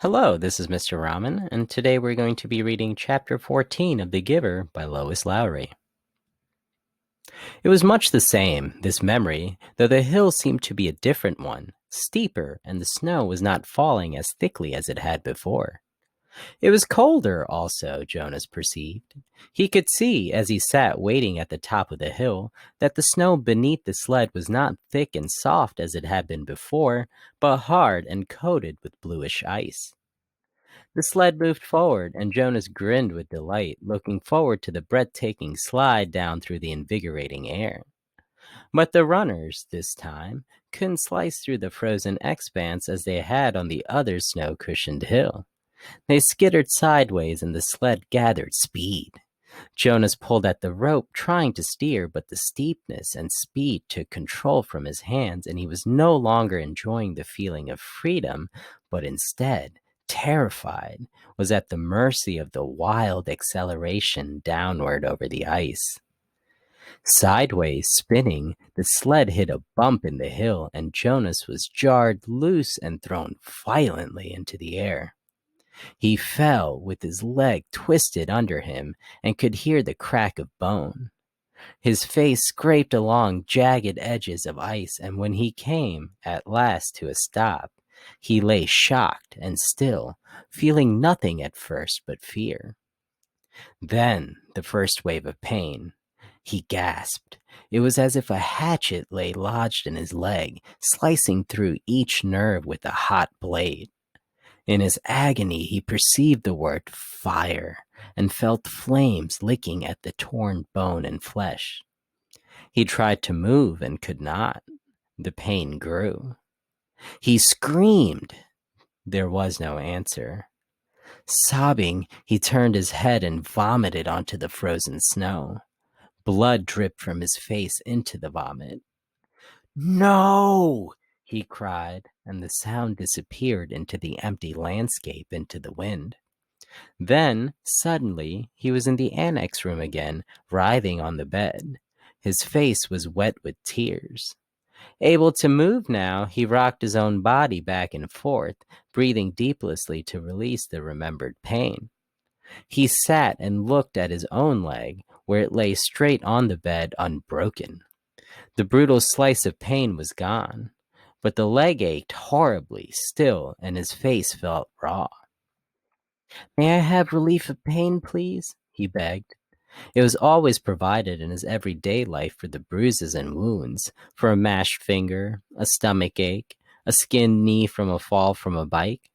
Hello, this is Mr. Rahman, and today we're going to be reading Chapter 14 of The Giver by Lois Lowry. It was much the same, this memory, though the hill seemed to be a different one, steeper, and the snow was not falling as thickly as it had before. It was colder, also, Jonas perceived. He could see, as he sat waiting at the top of the hill, that the snow beneath the sled was not thick and soft as it had been before, but hard and coated with bluish ice. The sled moved forward, and Jonas grinned with delight, looking forward to the breathtaking slide down through the invigorating air. But the runners, this time, couldn't slice through the frozen expanse as they had on the other snow-cushioned hill. They skittered sideways, and the sled gathered speed. Jonas pulled at the rope, trying to steer, but the steepness and speed took control from his hands, and he was no longer enjoying the feeling of freedom, but instead, terrified, was at the mercy of the wild acceleration downward over the ice. Sideways, spinning, the sled hit a bump in the hill, and Jonas was jarred loose and thrown violently into the air. He fell with his leg twisted under him and could hear the crack of bone. His face scraped along jagged edges of ice, and when he came, at last, to a stop, he lay shocked and still, feeling nothing at first but fear. Then the first wave of pain. He gasped. It was as if a hatchet lay lodged in his leg, slicing through each nerve with a hot blade. In his agony, he perceived the word fire and felt flames licking at the torn bone and flesh. He tried to move and could not. The pain grew. He screamed. There was no answer. Sobbing, he turned his head and vomited onto the frozen snow. Blood dripped from his face into the vomit. "No!" he cried, and the sound disappeared into the empty landscape, into the wind. Then, suddenly, he was in the annex room again, writhing on the bed. His face was wet with tears. Able to move now, he rocked his own body back and forth, breathing deeply to release the remembered pain. He sat and looked at his own leg, where it lay straight on the bed, unbroken. The brutal slice of pain was gone, but the leg ached horribly still, and his face felt raw. "May I have relief of pain, please?" he begged. It was always provided in his everyday life for the bruises and wounds, for a mashed finger, a stomach ache, a skinned knee from a fall from a bike.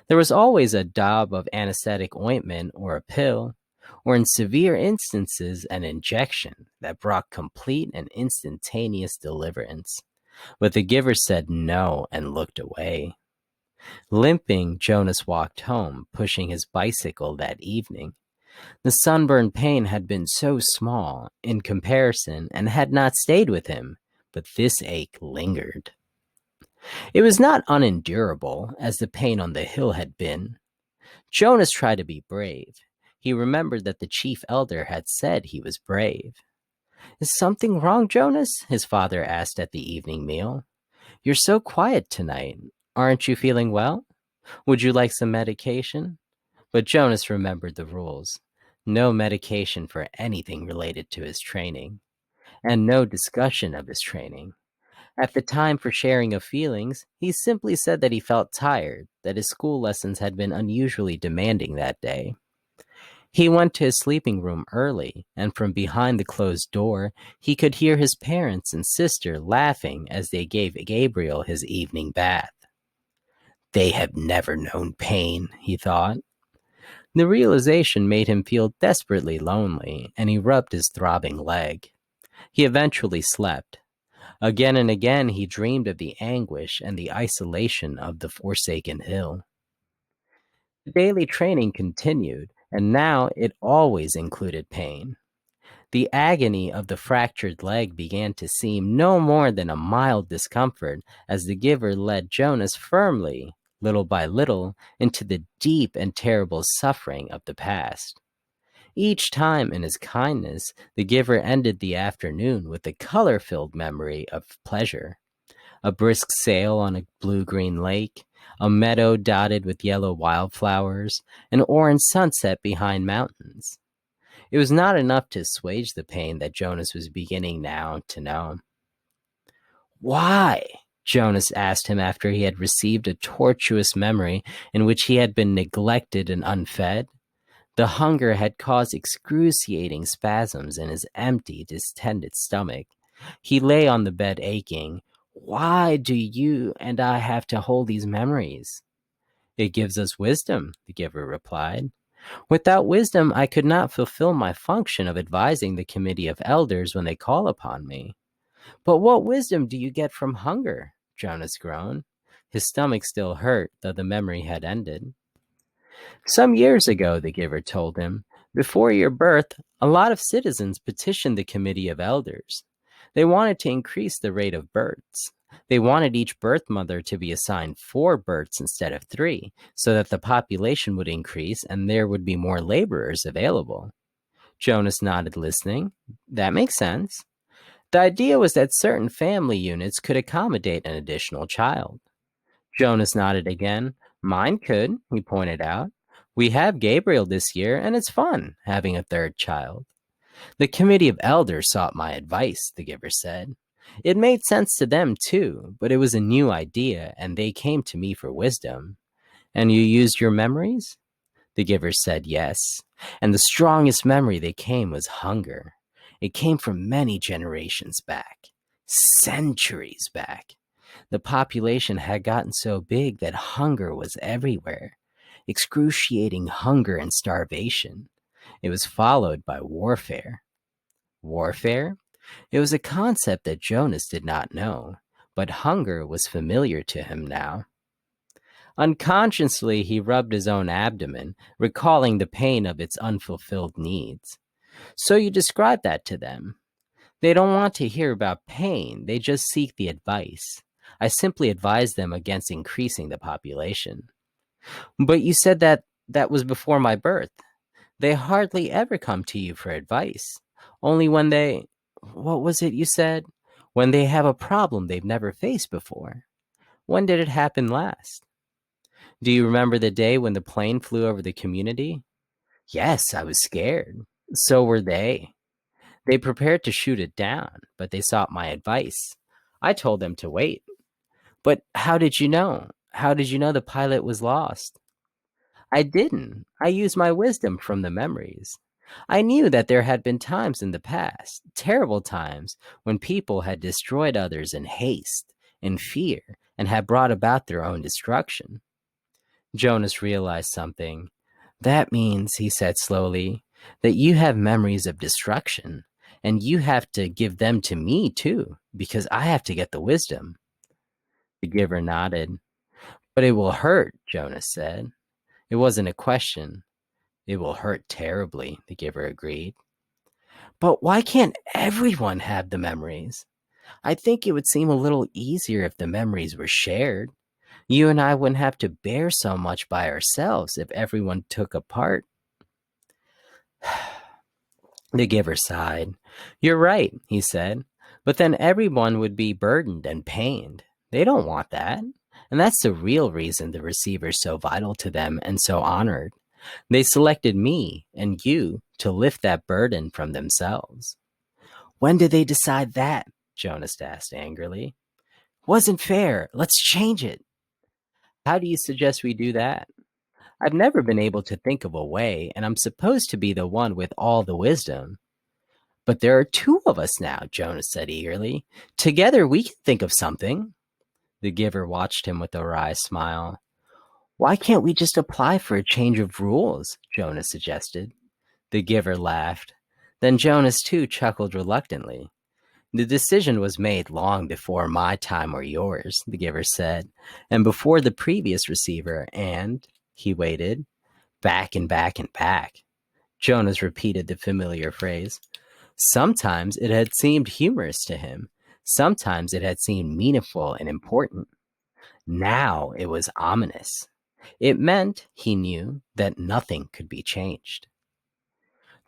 There was always a daub of anesthetic ointment or a pill, or in severe instances an injection that brought complete and instantaneous deliverance. But the giver said no and looked away. Limping, Jonas walked home, pushing his bicycle that evening. The sunburn pain had been so small, in comparison, and had not stayed with him, but this ache lingered. It was not unendurable, as the pain on the hill had been. Jonas tried to be brave. He remembered that the chief elder had said he was brave. "Is something wrong, Jonas?" his father asked at the evening meal. "You're so quiet tonight. Aren't you feeling well? Would you like some medication?" But Jonas remembered the rules. No medication for anything related to his training, and no discussion of his training. At the time for sharing of feelings, he simply said that he felt tired, that his school lessons had been unusually demanding that day. He went to his sleeping room early, and from behind the closed door, he could hear his parents and sister laughing as they gave Gabriel his evening bath. They have never known pain, he thought. The realization made him feel desperately lonely, and he rubbed his throbbing leg. He eventually slept. Again and again he dreamed of the anguish and the isolation of the forsaken hill. The daily training continued, and now it always included pain. The agony of the fractured leg began to seem no more than a mild discomfort as the giver led Jonas firmly, little by little, into the deep and terrible suffering of the past. Each time in his kindness, the giver ended the afternoon with a color-filled memory of pleasure. A brisk sail on a blue-green lake, A meadow dotted with yellow wildflowers, an orange sunset behind mountains. It was not enough to assuage the pain that Jonas was beginning now to know. Why? Jonas asked him after he had received a tortuous memory in which he had been neglected and unfed. The hunger had caused excruciating spasms in his empty, distended stomach. He lay on the bed aching. Why do you and I have to hold these memories? It gives us wisdom, the giver replied. Without wisdom, I could not fulfill my function of advising the committee of elders when they call upon me. But what wisdom do you get from hunger? Jonas groaned. His stomach still hurt, though the memory had ended. Some years ago, the giver told him, before your birth, a lot of citizens petitioned the committee of elders. They wanted to increase the rate of births. They wanted each birth mother to be assigned 4 births instead of 3, so that the population would increase and there would be more laborers available. Jonas nodded, listening. That makes sense. The idea was that certain family units could accommodate an additional child. Jonas nodded again. Mine could, he pointed out. We have Gabriel this year, and it's fun having a third child. The committee of elders sought my advice, the giver said. It made sense to them, too, but it was a new idea, and they came to me for wisdom. And you used your memories? The giver said yes, and the strongest memory they came was hunger. It came from many generations back, centuries back. The population had gotten so big that hunger was everywhere, excruciating hunger and starvation. It was followed by warfare. Warfare? It was a concept that Jonas did not know, but hunger was familiar to him now. Unconsciously, he rubbed his own abdomen, recalling the pain of its unfulfilled needs. So you describe that to them. They don't want to hear about pain, they just seek the advice. I simply advise them against increasing the population. But you said that was before my birth. They hardly ever come to you for advice. Only when what was it you said? When they have a problem they've never faced before. When did it happen last? Do you remember the day when the plane flew over the community? Yes, I was scared. So were they. They prepared to shoot it down, but they sought my advice. I told them to wait. But how did you know? How did you know the pilot was lost? I didn't. I used my wisdom from the memories. I knew that there had been times in the past, terrible times, when people had destroyed others in haste, in fear, and had brought about their own destruction. Jonas realized something. That means, he said slowly, that you have memories of destruction, and you have to give them to me too, because I have to get the wisdom. The giver nodded. But it will hurt, Jonas said. It wasn't a question. It will hurt terribly, the giver agreed. But why can't everyone have the memories? I think it would seem a little easier if the memories were shared. You and I wouldn't have to bear so much by ourselves if everyone took a part. The giver sighed. You're right, he said. But then everyone would be burdened and pained. They don't want that. And that's the real reason the receiver's so vital to them and so honored. They selected me and you to lift that burden from themselves. When did they decide that? Jonas asked angrily. Wasn't fair. Let's change it. How do you suggest we do that? I've never been able to think of a way, and I'm supposed to be the one with all the wisdom. But there are 2 of us now, Jonas said eagerly. Together we can think of something. The giver watched him with a wry smile. Why can't we just apply for a change of rules? Jonas suggested. The giver laughed. Then Jonas too chuckled reluctantly. The decision was made long before my time or yours, the giver said, and before the previous receiver, and he waited. Back and back and back. Jonas repeated the familiar phrase. Sometimes it had seemed humorous to him. Sometimes it had seemed meaningful and important. Now it was ominous. It meant, he knew, that nothing could be changed.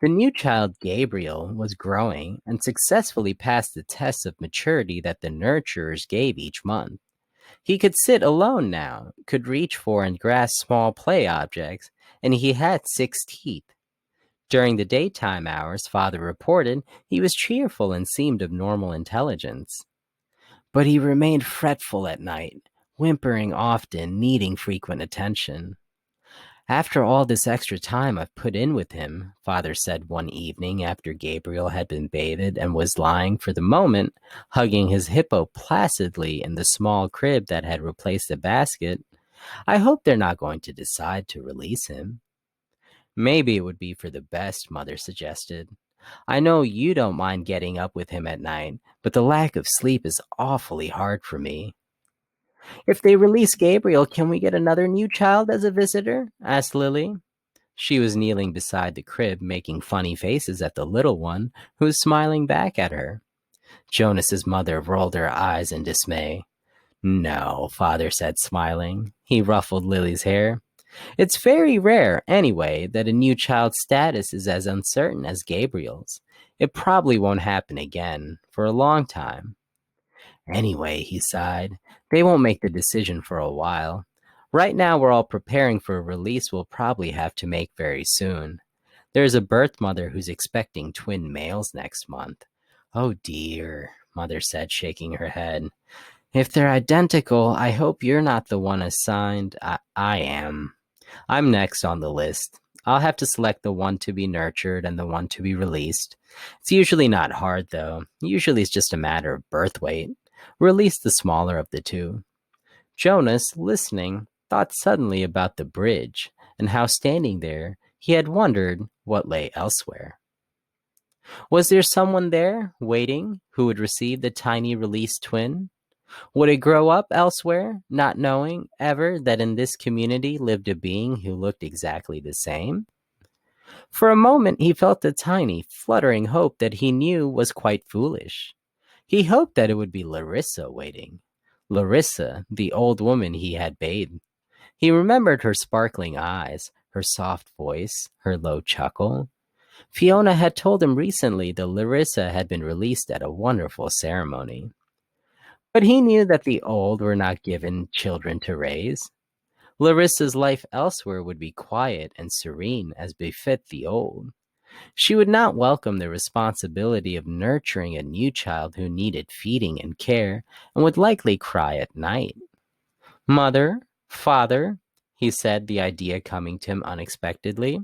The new child, Gabriel, was growing and successfully passed the tests of maturity that the nurturers gave each month. He could sit alone now, could reach for and grasp small play objects, and he had 6 teeth. During the daytime hours, Father reported, he was cheerful and seemed of normal intelligence. But he remained fretful at night, whimpering often, needing frequent attention. After all this extra time I've put in with him, Father said one evening after Gabriel had been bathed and was lying for the moment, hugging his hippo placidly in the small crib that had replaced the basket, I hope they're not going to decide to release him. Maybe it would be for the best, Mother suggested. I know you don't mind getting up with him at night, but the lack of sleep is awfully hard for me. If they release Gabriel, can we get another new child as a visitor? Asked Lily. She was kneeling beside the crib, making funny faces at the little one, who was smiling back at her. Jonas's mother rolled her eyes in dismay. No, Father said, smiling. He ruffled Lily's hair. It's very rare, anyway, that a new child's status is as uncertain as Gabriel's. It probably won't happen again, for a long time. Anyway, he sighed, they won't make the decision for a while. Right now we're all preparing for a release we'll probably have to make very soon. There's a birth mother who's expecting twin males next month. Oh dear, Mother said, shaking her head. If they're identical, I hope you're not the one assigned. I am. I'm next on the list. I'll have to select the one to be nurtured and the one to be released. It's usually not hard, though. Usually it's just a matter of birth weight. Release the smaller of the two. Jonas, listening, thought suddenly about the bridge and how standing there he had wondered what lay elsewhere. Was there someone there, waiting, who would receive the tiny released twin? Would it grow up elsewhere, not knowing ever that in this community lived a being who looked exactly the same? For a moment he felt a tiny, fluttering hope that he knew was quite foolish. He hoped that it would be Larissa waiting. Larissa, the old woman he had bathed. He remembered her sparkling eyes, her soft voice, her low chuckle. Fiona had told him recently that Larissa had been released at a wonderful ceremony. But he knew that the old were not given children to raise. Larissa's life elsewhere would be quiet and serene as befit the old. She would not welcome the responsibility of nurturing a new child who needed feeding and care and would likely cry at night. Mother, father, he said, the idea coming to him unexpectedly.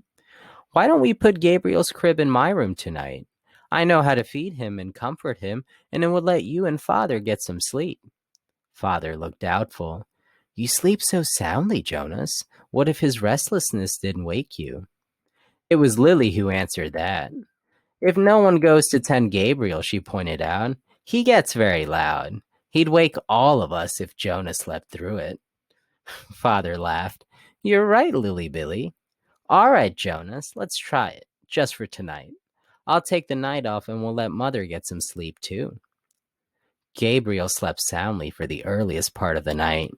Why don't we put Gabriel's crib in my room tonight? I know how to feed him and comfort him, and it would let you and father get some sleep. Father looked doubtful. You sleep so soundly, Jonas. What if his restlessness didn't wake you? It was Lily who answered that. If no one goes to tend Gabriel, she pointed out, he gets very loud. He'd wake all of us if Jonas slept through it. Father laughed. You're right, Lily Billy. All right, Jonas, let's try it, just for tonight. I'll take the night off and we'll let Mother get some sleep too. Gabriel slept soundly for the earliest part of the night.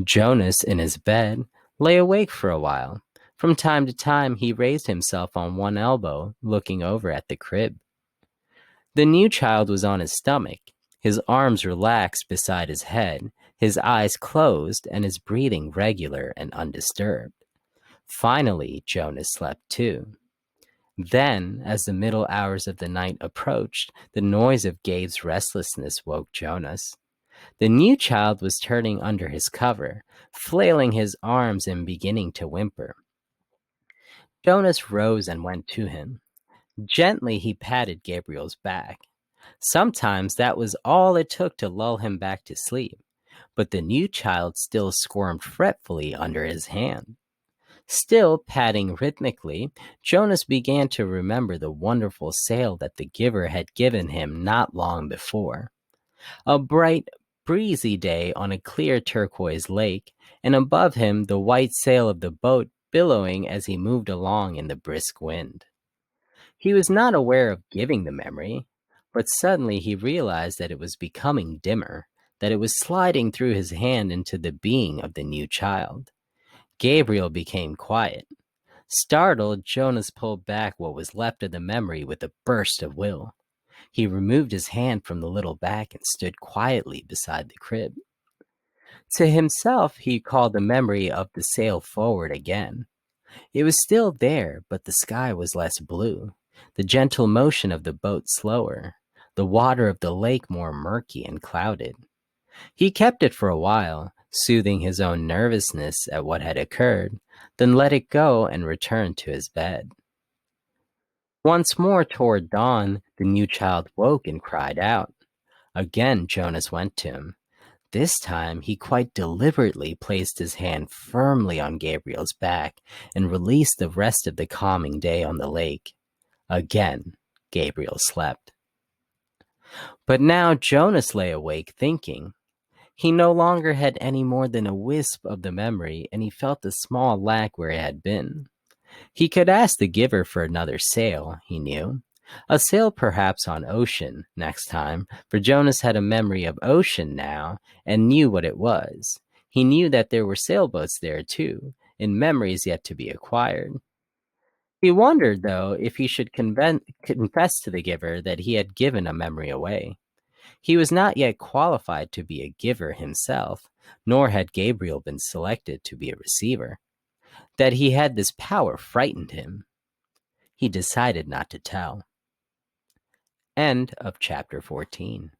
Jonas, in his bed, lay awake for a while. From time to time, he raised himself on one elbow, looking over at the crib. The new child was on his stomach, his arms relaxed beside his head, his eyes closed, and his breathing regular and undisturbed. Finally, Jonas slept too. Then, as the middle hours of the night approached, the noise of Gabe's restlessness woke Jonas. The new child was turning under his cover, flailing his arms and beginning to whimper. Jonas rose and went to him. Gently he patted Gabriel's back. Sometimes that was all it took to lull him back to sleep, but the new child still squirmed fretfully under his hand. Still patting rhythmically, Jonas began to remember the wonderful sail that the giver had given him not long before. A bright, breezy day on a clear turquoise lake, and above him the white sail of the boat billowing as he moved along in the brisk wind. He was not aware of giving the memory, but suddenly he realized that it was becoming dimmer, that it was sliding through his hand into the being of the new child. Gabriel became quiet. Startled, Jonas pulled back what was left of the memory with a burst of will. He removed his hand from the little back and stood quietly beside the crib. To himself, he called the memory of the sail forward again. It was still there, but the sky was less blue, the gentle motion of the boat slower, the water of the lake more murky and clouded. He kept it for a while, soothing his own nervousness at what had occurred, then let it go and returned to his bed. Once more toward dawn, the new child woke and cried out. Again Jonas went to him. This time he quite deliberately placed his hand firmly on Gabriel's back and released the rest of the calming day on the lake. Again, Gabriel slept. But now Jonas lay awake thinking. He no longer had any more than a wisp of the memory, and he felt a small lack where it had been. He could ask the giver for another sail, he knew. A sail perhaps on ocean next time, for Jonas had a memory of ocean now and knew what it was. He knew that there were sailboats there too, in memories yet to be acquired. He wondered, though, if he should confess to the giver that he had given a memory away. He was not yet qualified to be a giver himself, nor had Gabriel been selected to be a receiver. That he had this power frightened him. He decided not to tell. End of chapter 14.